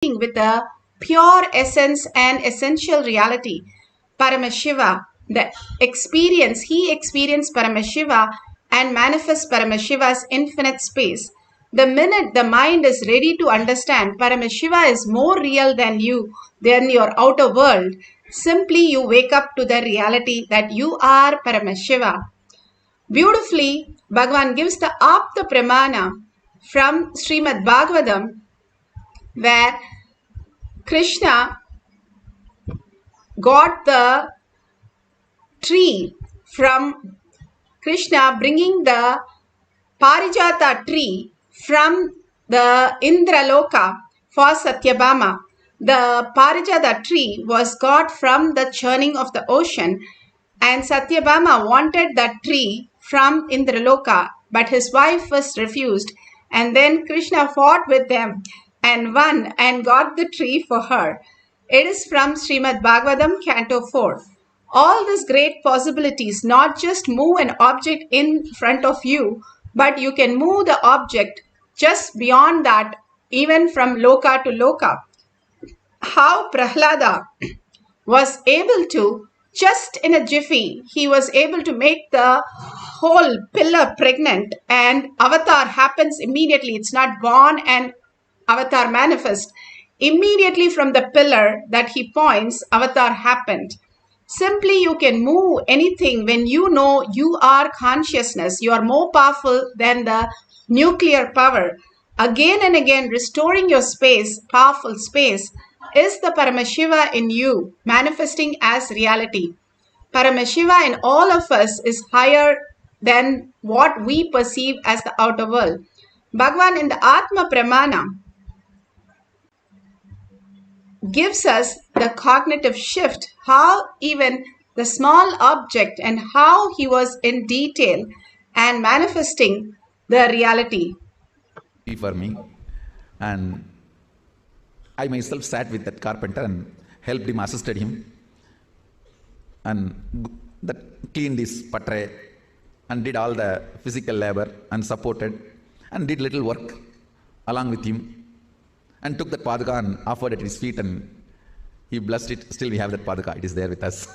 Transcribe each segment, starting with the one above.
with the pure essence and essential reality. Paramashiva, the experience, he experienced Paramashiva and manifests Paramashiva's infinite space. The minute the mind is ready to understand Paramashiva is more real than you, than your outer world, simply you wake up to the reality that you are Paramashiva. Beautifully, Bhagavan gives the Apta Pramana from Srimad Bhagavatam, where Krishna got the tree from Krishna bringing the Parijata tree from the Indraloka for Satyabhama. The Parijata tree was got from the churning of the ocean, and Satyabhama wanted that tree from Indraloka, but his wife was refused, and then Krishna fought with them and won and got the tree for her. It is from Srimad Bhagavatam, Canto 4. All these great possibilities, not just move an object in front of you, but you can move the object just beyond that, even from Loka to Loka. How Prahlada was able to, just in a jiffy, he was able to make the whole pillar pregnant, and avatar happens immediately. It's not born and avatar manifest. Immediately from the pillar that he points, avatar happened. Simply you can move anything when you know you are consciousness. You are more powerful than the nuclear power. Again and again restoring your space, powerful space, is the Paramashiva in you, manifesting as reality. Paramashiva in all of us is higher than what we perceive as the outer world. Bhagavan in the Atma Pramana gives us the cognitive shift, how even the small object and how he was in detail and manifesting the reality. For me, and I myself sat with that carpenter and helped him, assisted him, and that cleaned his patre and did all the physical labor and supported and did little work along with him, and took that padaka and offered at his feet, and he blessed it. Still we have that padaka, it is there with us.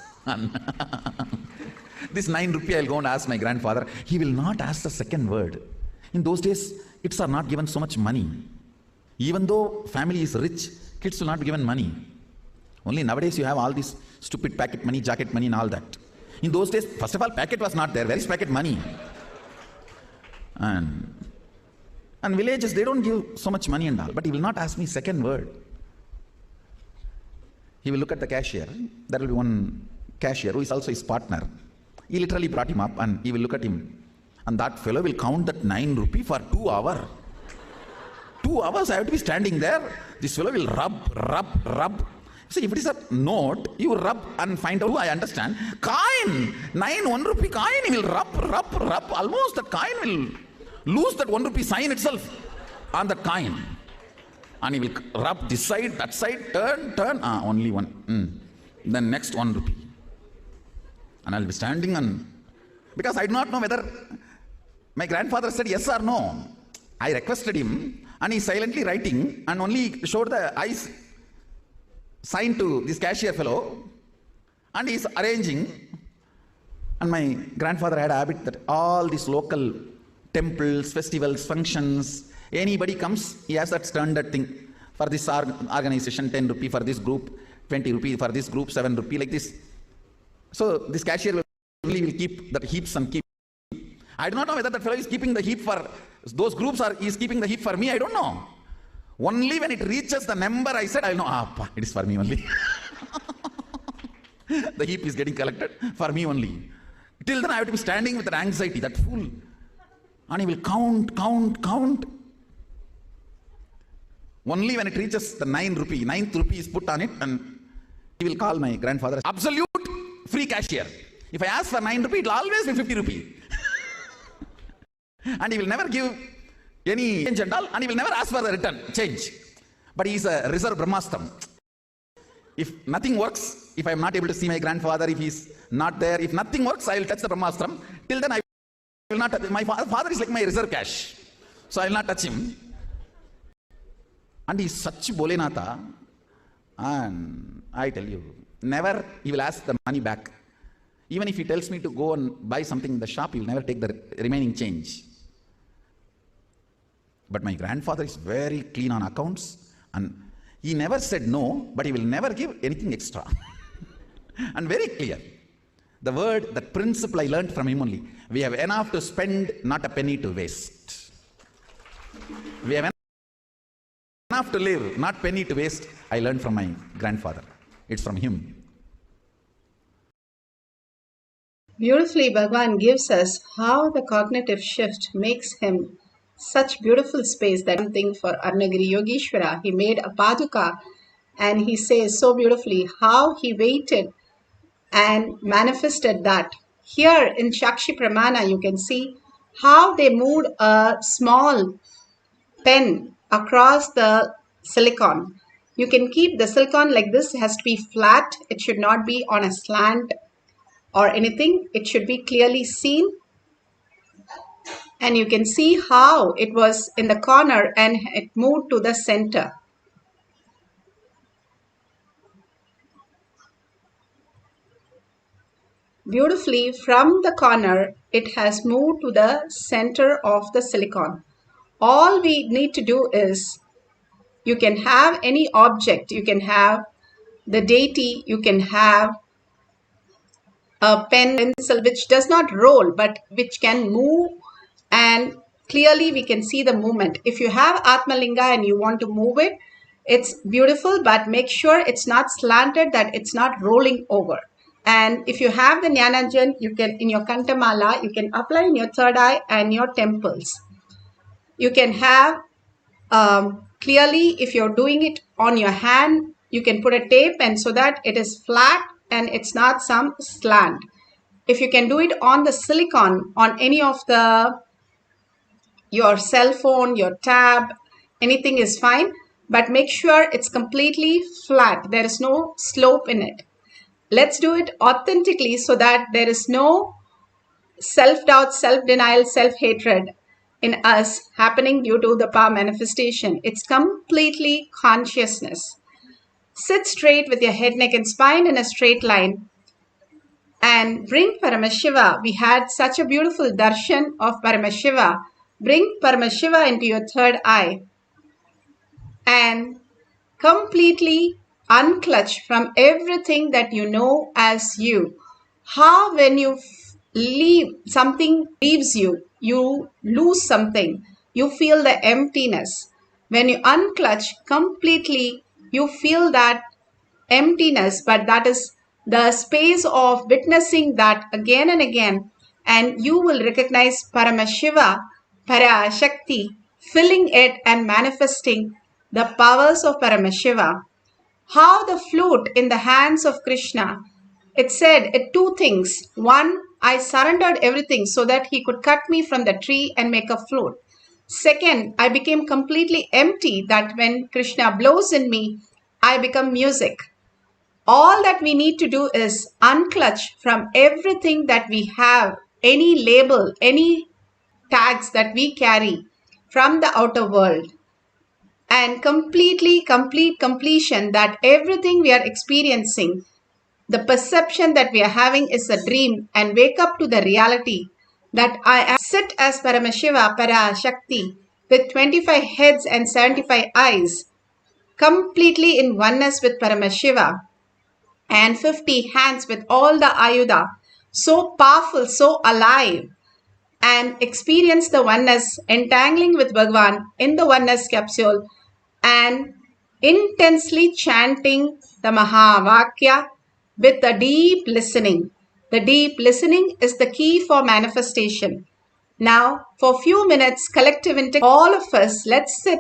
This 9 rupee I'll go and ask my grandfather. He will not ask the second word. In those days, kids are not given so much money. Even though family is rich, kids will not be given money. Only nowadays you have all this stupid packet money, jacket money and all that. In those days, first of all, packet was not there. Where is packet money? And villages, they don't give so much money and all. But he will not ask me second word. He will look at the cashier. There will be one cashier who is also his partner. He literally brought him up and he will look at him. And that fellow will count that 9 rupee for 2 hours. 2 hours I have to be standing there. This fellow will rub. See, if it is a note, you rub and find out, I understand. Coin, 1 rupee coin, he will rub. Almost that coin will lose that 1 rupee sign itself on that coin. And he will rub this side, that side, turn. Only one. Then next 1 rupee. And I'll be standing and, because I do not know whether my grandfather said yes or no. I requested him and he's silently writing and only showed the eyes sign to this cashier fellow and he's arranging. And my grandfather had a habit that all these local temples, festivals, functions, anybody comes, he has that standard thing. For this organization, 10 rupee, for this group, 20 rupee, for this group, 7 rupee, like this. So this cashier will keep that heaps and keep. I do not know whether that fellow is keeping the heap for those groups or he is keeping the heap for me, I don't know. Only when it reaches the number, I said, I'll know, it is for me only. The heap is getting collected for me only. Till then I have to be standing with that anxiety, that fool. And he will count. Only when it reaches the 9 rupee, 9th rupee is put on it and he will call my grandfather absolute free cashier. If I ask for 9 rupee, it will always be 50 rupee. And he will never give any change and all, and he will never ask for the return change. But he is a reserve Brahmotsavam. If nothing works, if I am not able to see my grandfather, if he is not there, if nothing works, I will touch the Brahmotsavam. Till then I will not touch. My father is like my reserve cash. So I will not touch him. And he's such Bolenatha, and I tell you, never he will ask the money back. Even if he tells me to go and buy something in the shop, he will never take the remaining change. But my grandfather is very clean on accounts, and he never said no, but he will never give anything extra. And very clear. The word, that principle I learned from him only. We have enough to spend, not a penny to waste. We have enough to live, not penny to waste. I learned from my grandfather. It's from him. Beautifully, Bhagavan gives us how the cognitive shift makes him such beautiful space. That one thing for Arnagiri Yogeshwara, he made a paduka, and he says so beautifully how he waited and manifested that. Here in Shakshi Pramana, you can see how they moved a small pen across the silicon. You can keep the silicon like this. It has to be flat. It should not be on a slant or anything. It should be clearly seen. And you can see how it was in the corner and it moved to the center. Beautifully, from the corner, it has moved to the center of the silicon. All we need to do is, you can have any object, you can have the deity, you can have a pen, pencil, which does not roll, but which can move, and clearly we can see the movement. If you have Atmalinga and you want to move it, it's beautiful, but make sure it's not slanted, that it's not rolling over. And if you have the Jnanajan, you can, in your Kantamala, you can apply in your third eye and your temples. You can have, clearly, if you're doing it on your hand, you can put a tape, and so that it is flat and it's not some slant. If you can do it on the silicon, on any of your cell phone, your tab, anything is fine, but make sure it's completely flat. There is no slope in it. Let's do it authentically so that there is no self-doubt, self-denial, self-hatred in us happening due to the power manifestation. It's completely consciousness. Sit straight with your head, neck and spine in a straight line and bring Paramashiva. We had such a beautiful darshan of Paramashiva. Bring Paramashiva into your third eye and completely unclutch from everything that you know as you. How when you leave, something leaves you, you lose something, you feel the emptiness. When you unclutch completely, you feel that emptiness, but that is the space of witnessing that again and again, and you will recognize Paramashiva, Parashakti, filling it and manifesting the powers of Paramashiva. How the flute in the hands of Krishna, it said two things. One, I surrendered everything so that he could cut me from the tree and make a flute. Second, I became completely empty, that when Krishna blows in me, I become music. All that we need to do is unclutch from everything that we have, any label, any tags that we carry from the outer world, and completion that everything we are experiencing, the perception that we are having is a dream, and wake up to the reality that I am sit as Paramashiva, Parashakti, with 25 heads and 75 eyes, completely in oneness with Paramashiva, and 50 hands with all the Ayuda, so powerful, so alive, and experience the oneness, entangling with Bhagavan in the oneness capsule, and intensely chanting the Mahavakya with the deep listening. The deep listening is the key for manifestation. Now, for a few minutes, collective intake, all of us, let's sit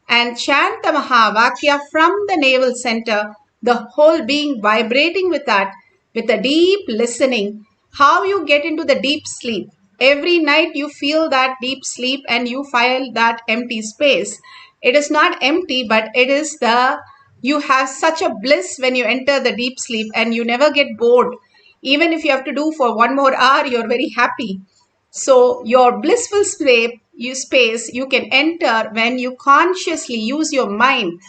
and chant the Mahavakya from the navel center, the whole being vibrating with that, with a deep listening. How you get into the deep sleep. Every night you feel that deep sleep and you feel that empty space. It is not empty, but it is you have such a bliss when you enter the deep sleep, and you never get bored. Even if you have to do for 1 more hour, you're very happy. So your blissful sleep, space you can enter when you consciously use your mind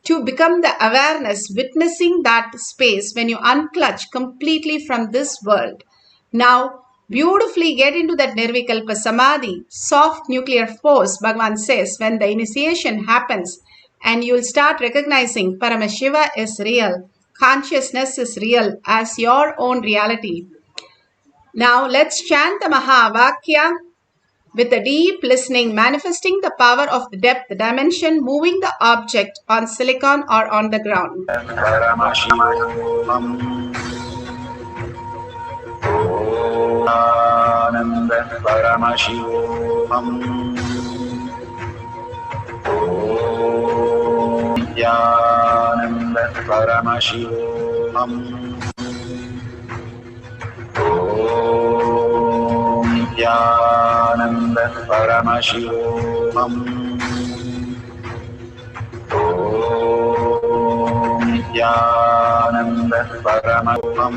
to become the awareness, witnessing that space when you unclutch completely from this world. Now, beautifully get into that Nirvikalpa Samadhi, soft nuclear force, Bhagavan says, when the initiation happens and you'll start recognizing Paramashiva is real, consciousness is real as your own reality. Now, let's chant the Mahavakya with a deep listening, manifesting the power of the depth dimension, moving the object on silicon or on the ground. Paramashiva. Ananda Paramashivam. Nithyananda Paramashivam. Nithyananda Paramashivam. Nithyananda Paramashivam.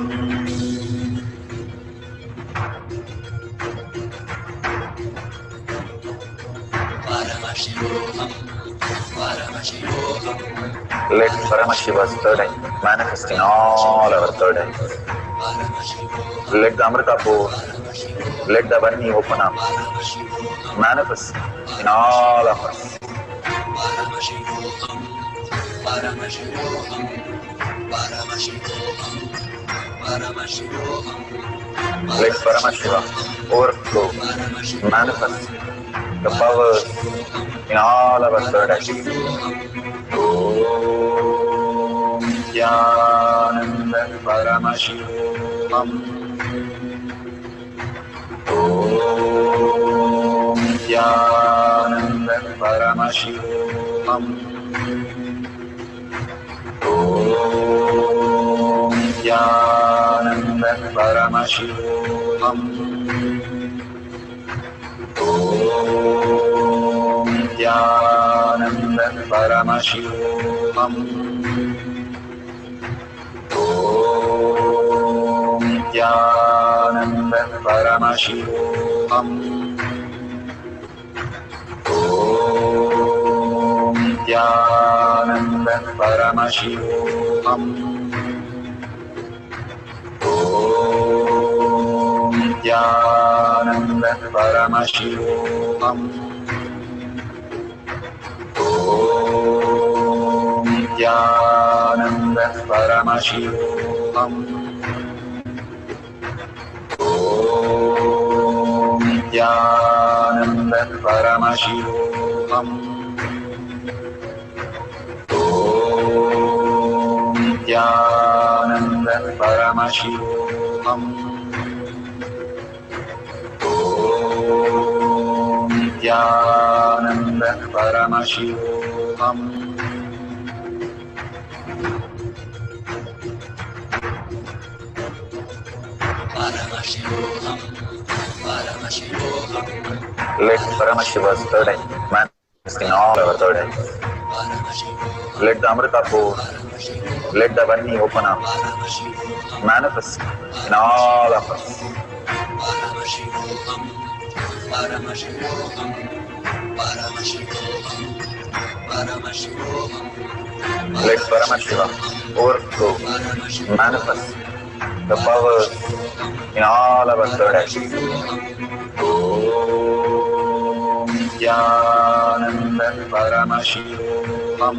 Let Paramashiva's third eye manifest in all our third eyes. Let the Amrita pour, let the Varni open up, manifest in all of us. Let Paramashiva overflow, manifest the powers in all our third eyes. Om Nithyananda Paramashivam. Om Nithyananda Paramashivam. Om Nithyananda Paramashivam. Om Nithyananda Paramashivam. Om Nithyananda Paramashivam. Om Nithyananda Paramashivam. Om Nithyananda Paramashivam. Om Nithyananda Paramashivam. Om Nithyananda Paramashivam. Om Nithyananda Paramashivam. Om Nithyananda Paramashivam. Let Paramashiva's third eye manifest in all our third eyes. Let the Amrita pour, let the Varni open up, manifest in all of us. Let Paramashiva overflow, manifest the powers in all our third eyes. Om Nithyananda Paramashivam.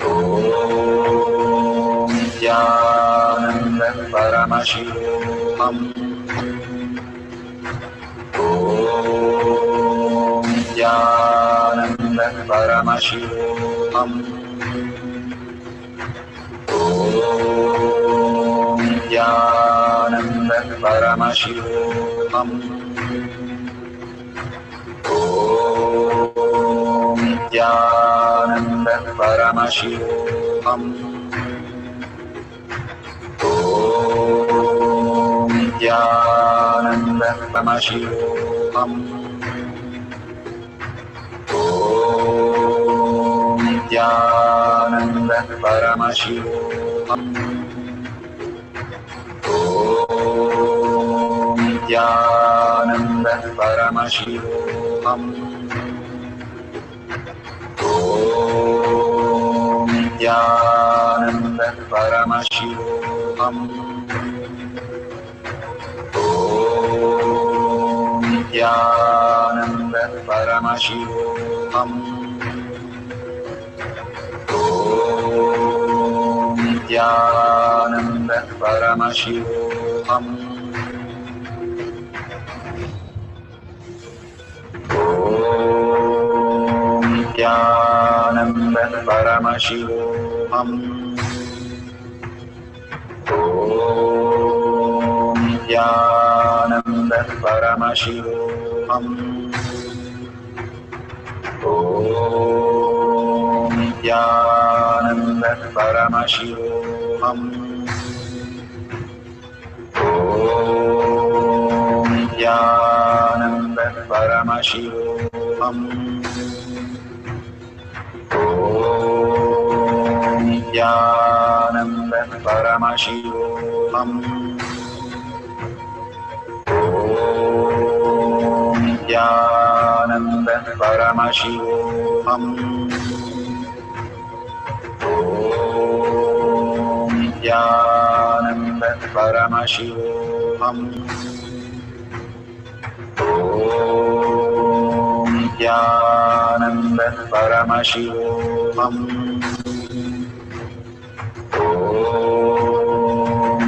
Om Nithyananda Paramashivam. Om Nithyananda Paramashivam. Om Nithyananda Paramashivam. Om Nithyananda Paramashivam. Om Nithyananda Paramashivam. Om Nithyananda Paramashivam. Om Nithyananda Paramashivoham. Om Nithyananda Paramashivoham. Om Nithyananda Paramashivoham. Om Nithyananda Paramashivoham. Om Nithyananda Paramashivoham. Om Nithyananda Paramashivoham. Om Nithyananda Paramashivoham. Om Nithyananda Paramashivoham. Om Nithyananda Paramashivoham. Om Nithyananda Paramashivoham. Om Nithyananda Paramashivoham. Om Nithyananda Paramashivoham. Om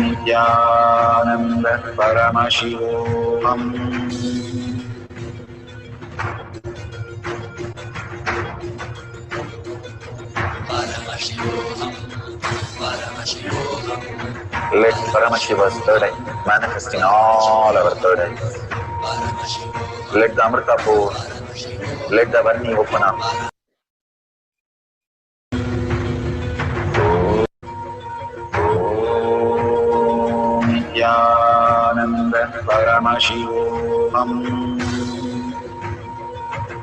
Nithyananda Paramashivoham. Let Paramashiva's third eye manifest in all our third eyes. Let the Amrita pour, let the Varni open up. Om Nithyananda Paramashivoham.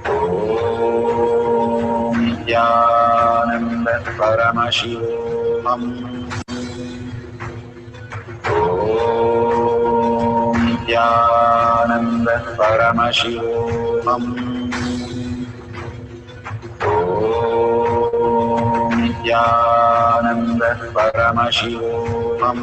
Om Nithyananda Paramashivoham. Om Nithyananda Paramashivoham. Om Nithyananda Paramashivoham.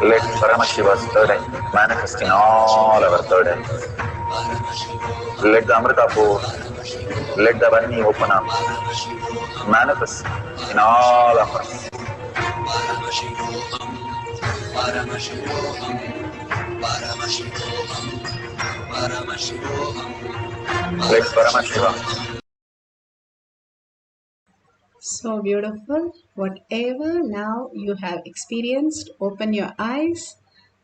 Let Paramashiva's third eye manifest in all our third eyes. Let the Amrita pour, let the Varni open up, manifest in all of us. Let Paramashiva. So beautiful. Whatever now you have experienced, open your eyes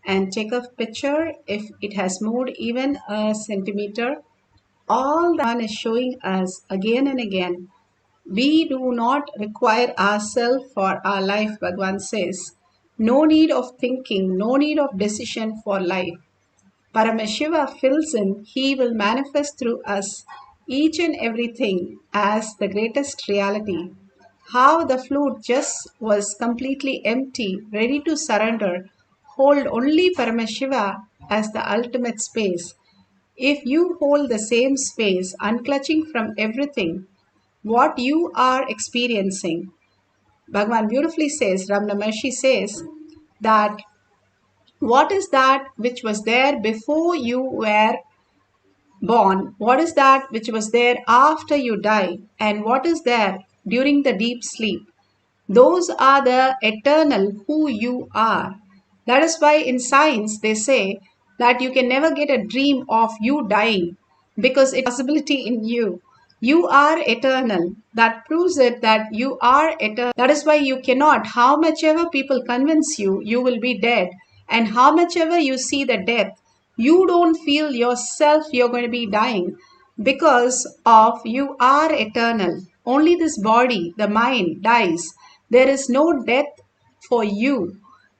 and take a picture. If it has moved even a centimeter, all that one is showing us again and again. We do not require ourselves for our life, Bhagavan says. No need of thinking, no need of decision for life. Paramashiva fills in, he will manifest through us each and everything as the greatest reality. How the flute just was completely empty, ready to surrender, hold only Paramashiva as the ultimate space. If you hold the same space, unclutching from everything, what you are experiencing, Bhagavan beautifully says, Ramana Maharshi says, that what is that which was there before you were born? What is that which was there after you die? And what is there during the deep sleep? Those are the eternal who you are. That is why in science they say that you can never get a dream of you dying because it's a possibility in you. You are eternal. That proves it that you are eternal. That is why you cannot, how much ever people convince you, you will be dead. And how much ever you see the death, you don't feel yourself you're going to be dying because of you are eternal. Only this body, the mind, dies. There is no death for you.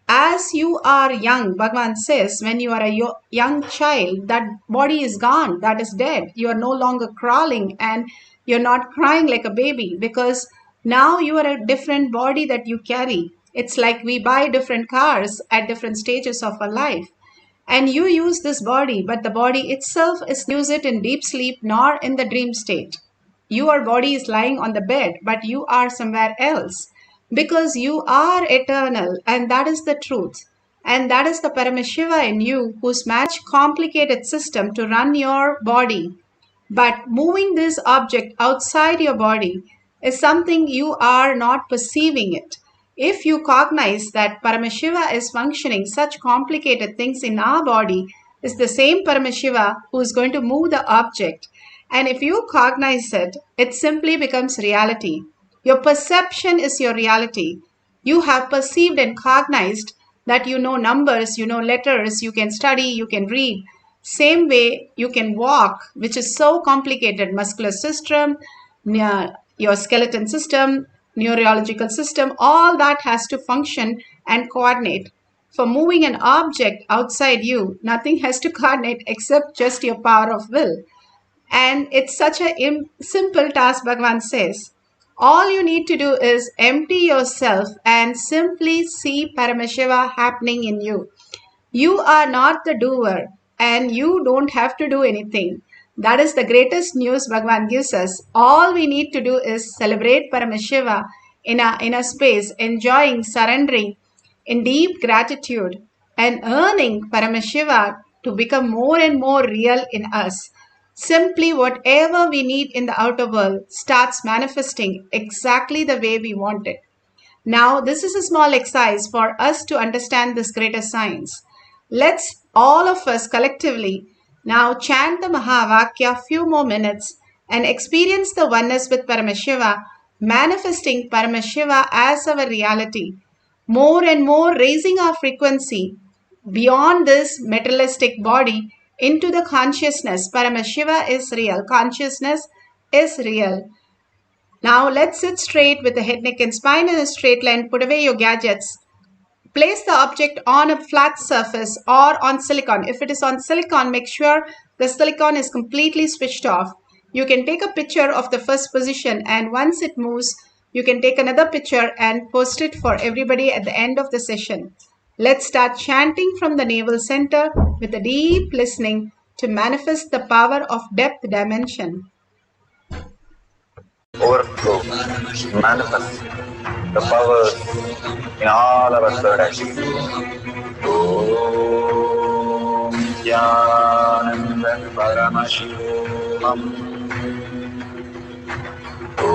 As you are young, Bhagavan says, when you are a young child, that body is gone, that is dead. You are no longer crawling and you're not crying like a baby, because now you are a different body that you carry. It's like we buy different cars at different stages of our life. And you use this body, but the body itself is use it in deep sleep nor in the dream state. Your body is lying on the bed, but you are somewhere else, because you are eternal, and that is the truth. And that is the Paramashiva in you, who's managed complicated system to run your body. But moving this object outside your body is something you are not perceiving it. If you cognize that Paramashiva is functioning such complicated things in our body, is the same Paramashiva who is going to move the object. And if you cognize it, it simply becomes reality. Your perception is your reality. You have perceived and cognized that you know numbers, you know letters, you can study, you can read. Same way you can walk, which is so complicated, muscular system, your skeleton system, neurological system, all that has to function and coordinate. For moving an object outside you, nothing has to coordinate except just your power of will. And it's such a simple task, Bhagavan says. All you need to do is empty yourself and simply see Paramashiva happening in you. You are not the doer and you don't have to do anything. That is the greatest news Bhagavan gives us. All we need to do is celebrate Paramashiva in a space, enjoying, surrendering in deep gratitude and earning Paramashiva to become more and more real in us. Simply whatever we need in the outer world starts manifesting exactly the way we want it. Now, this is a small exercise for us to understand this greater science. Let's all of us collectively now chant the Mahavakya a few more minutes and experience the oneness with Paramashiva, manifesting Paramashiva as our reality. More and more raising our frequency beyond this materialistic body into the consciousness. Paramashiva is real. Consciousness is real. Now let's sit straight with the head, neck and spine in a straight line. Put away your gadgets. Place the object on a flat surface or on silicon. If it is on silicon, make sure the silicon is completely switched off. You can take a picture of the first position, and once it moves, you can take another picture and post it for everybody at the end of the session. Let's start chanting from the navel center with a deep listening to manifest the power of depth dimension. Overflow, manifest the powers in all our third actions. Om Nithyanandeshwara Paramashivam. Om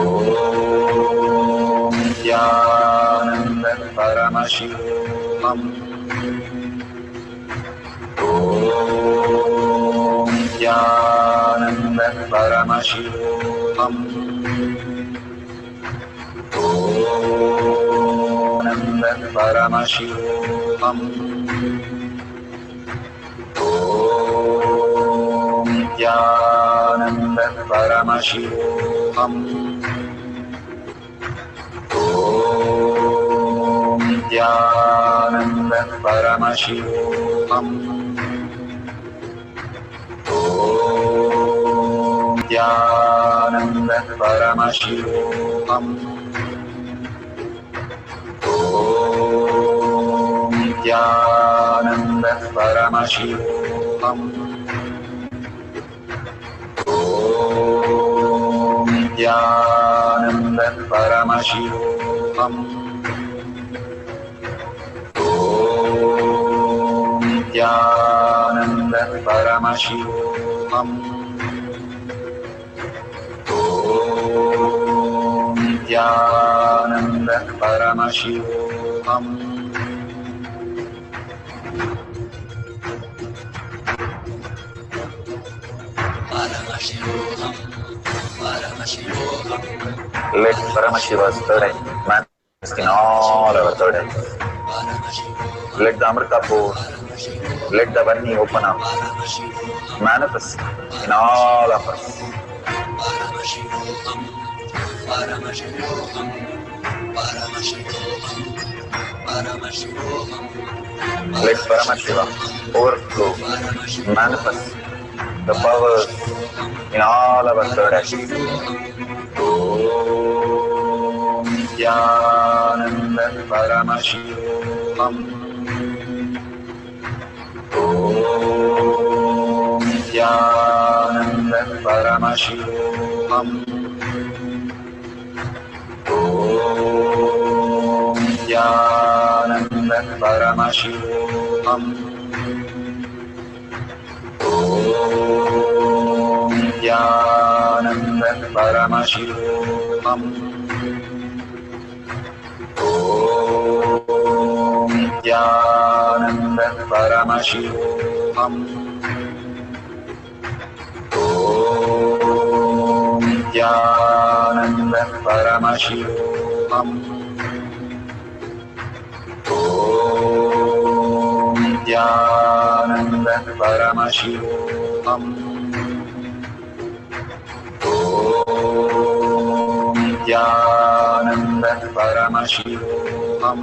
Nithyanandeshwara Paramashivam. Om Nithyanandeshwara Paramashivam. Paramashivam. Om Nithyanandeshwara Paramashivam. Om Nithyanandeshwara Paramashivam. Om Nithyanandeshwara Paramashivam. Om Nithyanandeshwara Paramashivam. Om Nithyanandeshwara Paramashivam. Om Nithyanandeshwara Paramashivam. Om Nithyanandeshwara Paramashivam. Let Paramashiva's third eye manifest in all our third eyes. Let the Amrita pour, let the Varni open up, manifest in all of us. Paramashiva, Paramashiva, Paramashiva. Let Paramashiva overflow, manifest the powers in all our third activity. Om Nithyananda Paramashivam. Om Nithyananda Paramashivam. Om Nithyananda Paramashivam. Om Nithyananda Paramashivam. Om Nithyananda Paramashivam. Om Nithyananda Paramashivam. Om Nithyananda Paramashivam. Om Nithyananda Paramashivam. Om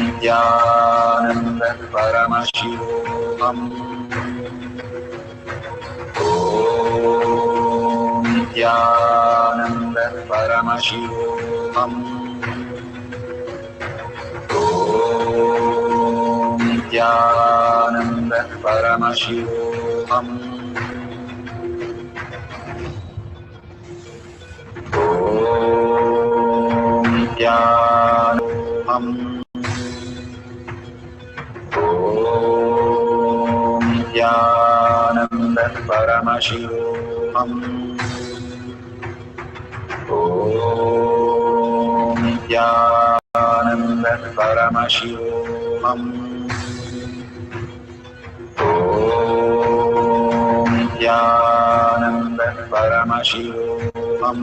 Nithyananda Paramashivam. Om Nithyananda Paramashivam. Om Nithyananda Paramashivam. Om Nithyanam. Om Nithyananda Paramashivam. Om Nithyananda Paramashivam. Om Nithyananda Paramashivam.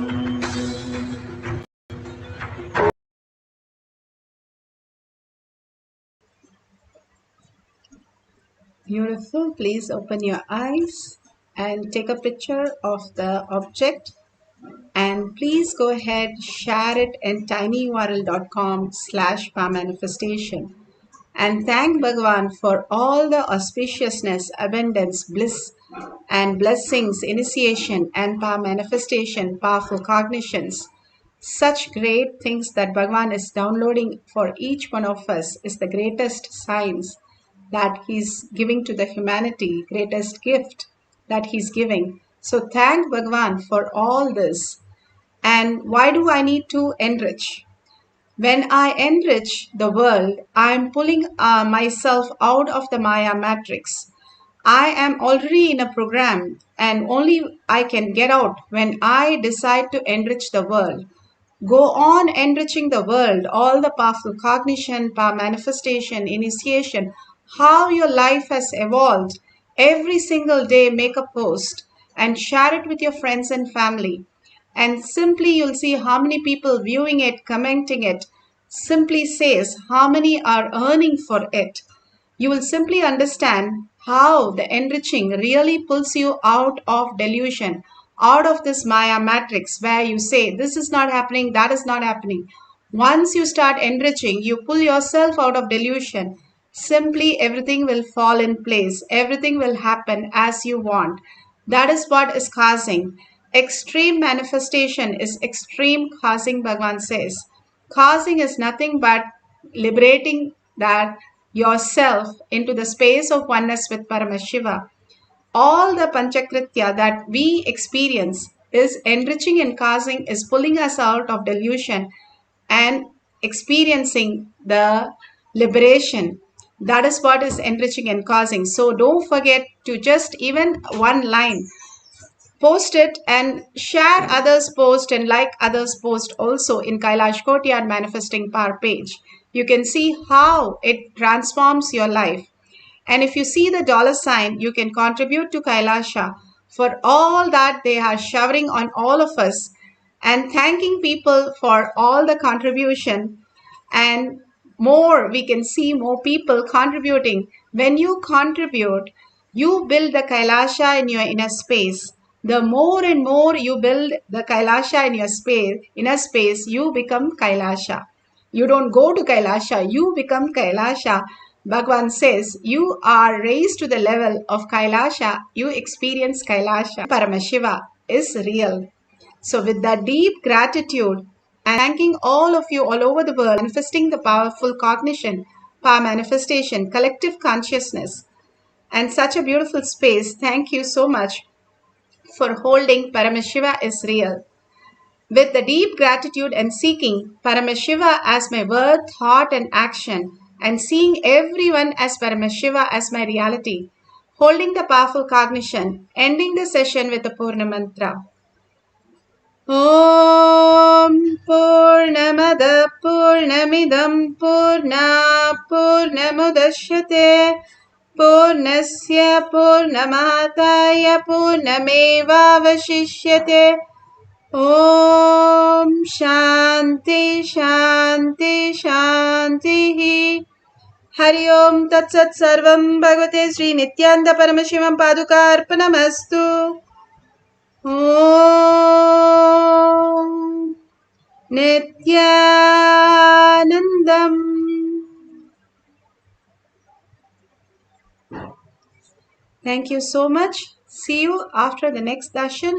Beautiful. Please open your eyes and take a picture of the object. And please go ahead, share it in tinyurl.com/powermanifestation. And thank Bhagavan for all the auspiciousness, abundance, bliss, and blessings, initiation, and power manifestation, powerful cognitions. Such great things that Bhagavan is downloading for each one of us is the greatest science that He's giving to the humanity, greatest gift that He's giving. So thank Bhagavan for all this. And why do I need to enrich? When I enrich the world, I am pulling myself out of the Maya matrix. I am already in a program and only I can get out when I decide to enrich the world. Go on enriching the world, all the powerful cognition, power manifestation, initiation, how your life has evolved. Every single day, make a post and share it with your friends and family. And simply you'll see how many people viewing it, commenting it, simply says how many are earning for it. You will simply understand how the enriching really pulls you out of delusion, out of this Maya matrix where you say, this is not happening, that is not happening. Once you start enriching, you pull yourself out of delusion. Simply everything will fall in place. Everything will happen as you want. That is what is causing. Extreme manifestation is extreme causing, Bhagavan says. Causing is nothing but liberating that yourself into the space of oneness with Paramashiva. All the Panchakritya that we experience is enriching and causing, is pulling us out of delusion and experiencing the liberation. That is what is enriching and causing. So don't forget to just even one line, post it and share others' post and like others' post also in Kailash Kotyard Manifesting Power page. You can see how it transforms your life. And if you see the $sign, you can contribute to Kailasa for all that they are showering on all of us and thanking people for all the contribution. And more, we can see more people contributing. When you contribute, you build the Kailasa in your inner space. The more and more you build the Kailasha in your inner space, you become Kailasha. You don't go to Kailasha, you become Kailasha. Bhagavan says, you are raised to the level of Kailasha, you experience Kailasha. Paramashiva is real. So with that deep gratitude and thanking all of you all over the world, manifesting the powerful cognition, power manifestation, collective consciousness, and such a beautiful space, thank you so much for holding Paramashiva is real. With the deep gratitude and seeking Paramashiva as my word, thought and action, and seeing everyone as Paramashiva as my reality, holding the powerful cognition, ending the session with the Purna Mantra. Om Purnamada Purnamidam Purna Purnamudashyate Purnasya Purnamataya Purnamevavashishyate. Om Shanti Shanti Shanti. Hari Om Tat Sat Sarvam Bhagavate Sri Nithyananda Paramashivam Padukarpanamastu. Om Nithyanandam. Thank you so much. See you after the next darshan.